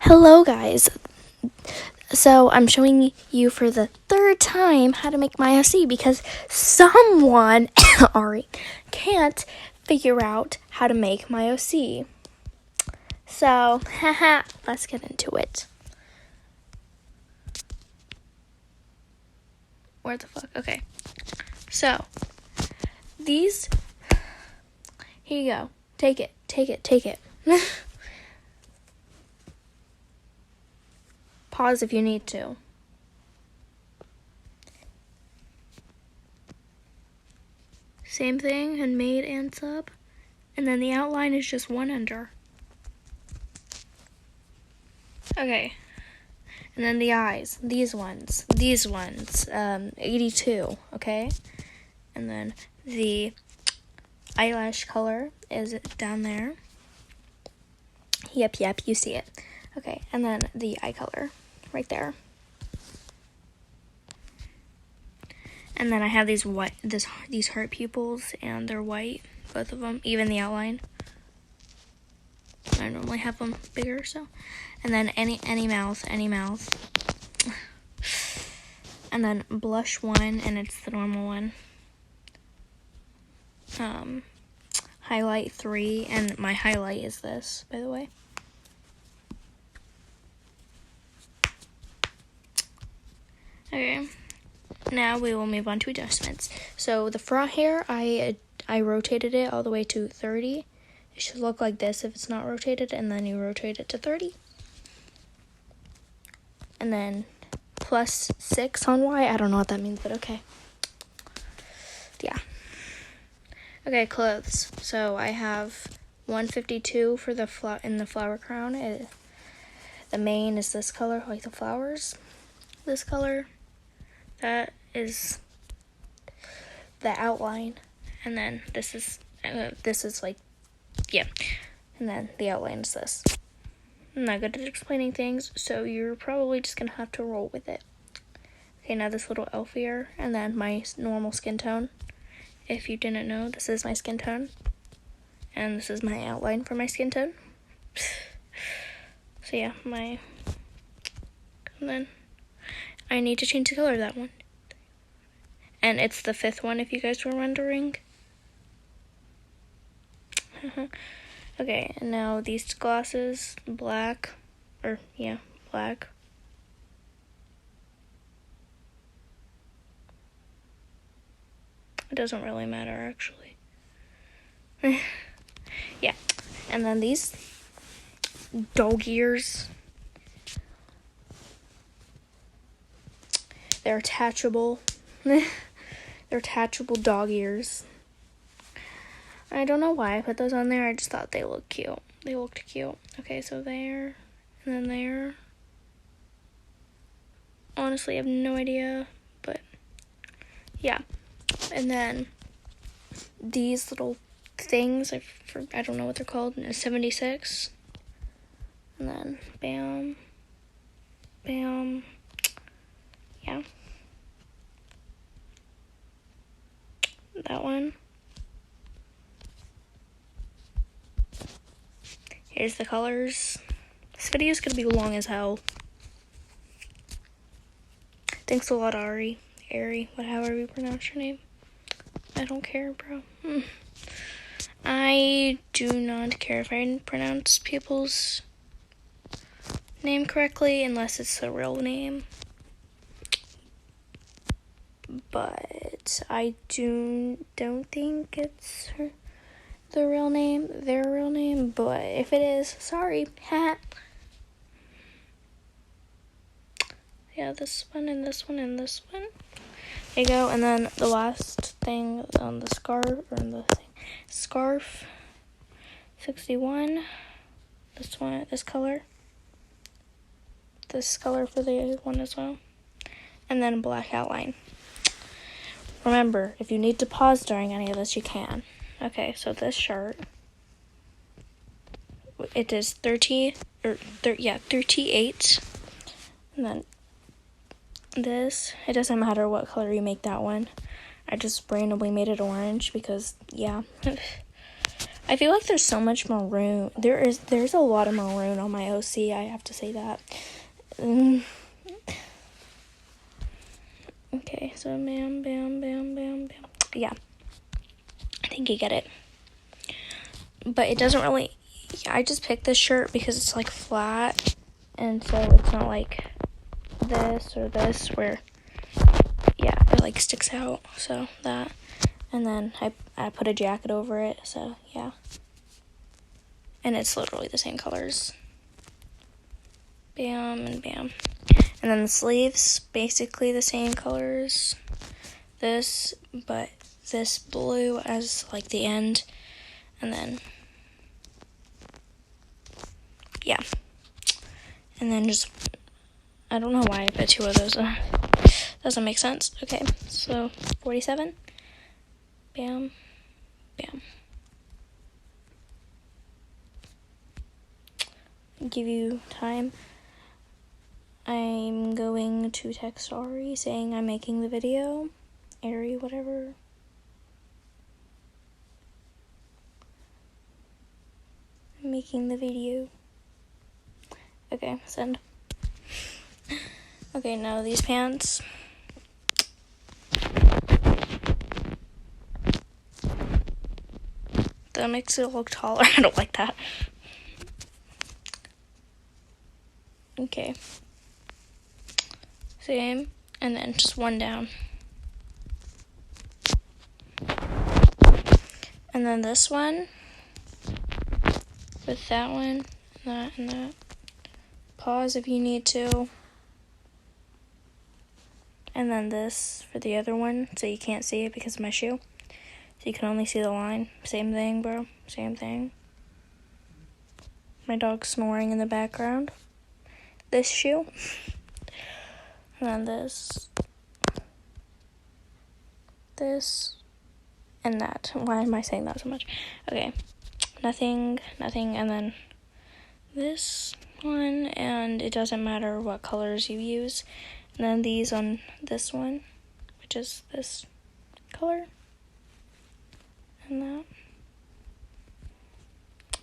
Hello guys, so I'm showing you for the third time how to make my OC because someone, ARI, can't figure out how to make my OC. So, haha, let's get into it. Where the fuck? Okay. So, these, here you go. Take it. Pause if you need to. Same thing in made and sub. And then the outline is just one under. Okay. And then the eyes, these ones, 82, okay? And then the eyelash color is down there. Yep, you see it. Okay, and then the eye color right there. And then I have these heart pupils, and they're white, both of them, even the outline. I normally have them bigger, so. And then any mouth. And then blush one, and it's the normal one. Highlight 3, and my highlight is this, by the way. Okay, now we will move on to adjustments. So the front hair, I rotated it all the way to 30. It should look like this if it's not rotated, and then you rotate it to 30. And then plus 6 on Y. I don't know what that means, but okay. Yeah. Okay, clothes. So I have 152 for the in the flower crown. The mane is this color, like the flowers. This color. That is the outline, and then this is like, yeah, and then the outline is this. I'm not good at explaining things, so you're probably just gonna have to roll with it. Okay, now this little elf ear, and then my normal skin tone. If you didn't know, this is my skin tone, and this is my outline for my skin tone. So yeah, and then I need to change the color of that one. And it's the 5th one, if you guys were wondering. Okay, and now these glasses, black. It doesn't really matter, actually. Yeah, and then these dog ears. They're attachable. They're attachable dog ears. I don't know why I put those on there. I just thought they looked cute. Okay, so there, and then there. Honestly, I have no idea, but yeah. And then these little things, I don't know what they're called. 76. And then bam, bam. Yeah. That one. Here's the colors. This video is going to be long as hell. Thanks a lot, ARI, however you pronounce your name. I don't care, bro. I do not care if I pronounce people's name correctly unless it's the real name. But I don't think it's their real name, but if it is, sorry. Yeah, this one and this one and this one. There you go, and then the last thing on the scarf, 61. This color for the one as well, and then black outline. Remember, if you need to pause during any of this, you can. Okay, so this shirt, it is 38, and then this, it doesn't matter what color you make that one. I just randomly made it orange because, yeah. I feel like there's so much maroon. There's a lot of maroon on my OC. I have to say that. Okay, so bam, bam, bam, bam, bam. Yeah, I think you get it. But it doesn't really. Yeah, I just picked this shirt because it's like flat, and so it's not like this or this where, yeah, it like sticks out. So that, and then I put a jacket over it. So yeah, and it's literally the same colors. Bam and bam. And then the sleeves, basically the same colors. This, but this blue as like the end. And then, yeah. And then just, I don't know why I put two of those. Doesn't make sense. Okay, so 47. Bam, bam. Give you time. I'm going to text ARI saying I'm making the video. ARI, whatever. I'm making the video. Okay, send. Okay, now these pants. That makes it look taller. I don't like that. Okay. Same, and then just one down. And then this one with that one, that, and that. Pause if you need to. And then this for the other one, so you can't see it because of my shoe. So you can only see the line. Same thing, bro. Same thing. My dog's snoring in the background. This shoe. And then this, and that. Why am I saying that so much? Okay, nothing, and then this one, and it doesn't matter what colors you use. And then these on this one, which is this color, and that.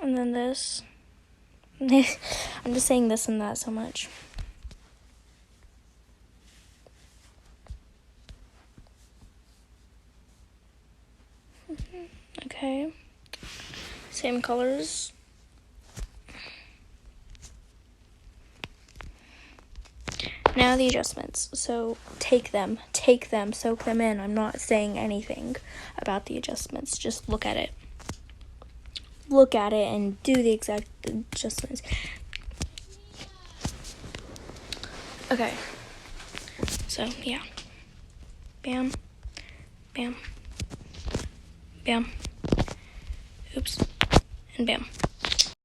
And then this. I'm just saying this and that so much. Okay, same colors. Now the adjustments. So take them, soak them in. I'm not saying anything about the adjustments. Just look at it. Look at it and do the exact adjustments. Okay. So yeah. Bam. Bam. Bam. Oops. And bam.